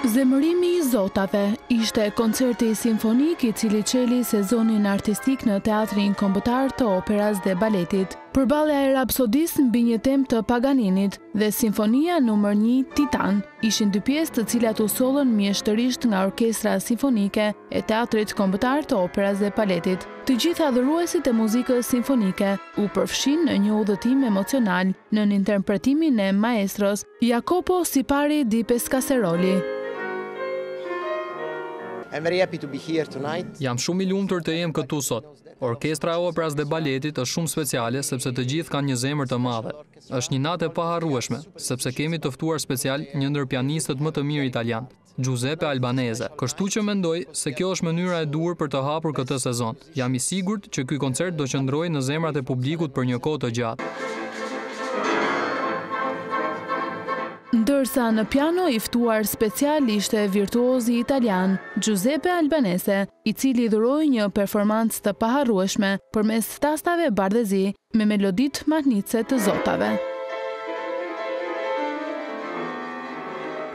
Zemërimi i Zotave ishte koncerti simfonik I cili çeli sezonin artistik në Teatrin Kombëtar të Operas dhe Baletit. Përballja e Rapsodisë mbi një temë të Paganinit dhe Simfonia nr. 1 Titan ishin dy pjesë të cilat u sollën mjeshtërisht nga Orkestra Simfonike e Teatrit Kombëtar të Operas dhe Baletit. Të gjithë adhuruesit e muzikës simfonike u përfshin në një udhëtim emocional në interpretimin e maestros Jacopo Sipari di Pescaseroli. I'm very happy to be here tonight. Jam shumë I lumtur të jem këtu sot. Orkestra e Operas dhe Baletit është shumë speciale sepse të gjithë kanë një zemër të madhe. Është një natë e paharrueshme, sepse kemi të ftuar special një ndër pianistët më të mirë italian, Giuseppe Albanese. Kështu që mendoj se kjo është mënyra e duhur për të hapur këtë sezon. Jam I sigurt që ky koncert do qëndrojë në zemrat e publikut për një kohë të gjatë. Ndërsa në piano I ftuar special ishte virtuozi italian Giuseppe Albanese, I cili dhuroi një performancë të paharrueshme përmes tastave bardhëzi me meloditë mahnitse të Zotave.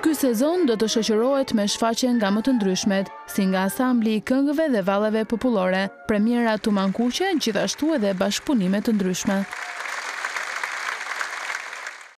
Ky sezon do të shoqërohet me shfaqje nga më të ndryshmet, si nga ansambli I këngëve dhe vallave popullore, premiera tumankuqe, gjithashtu edhe bashkëpunime të ndryshme.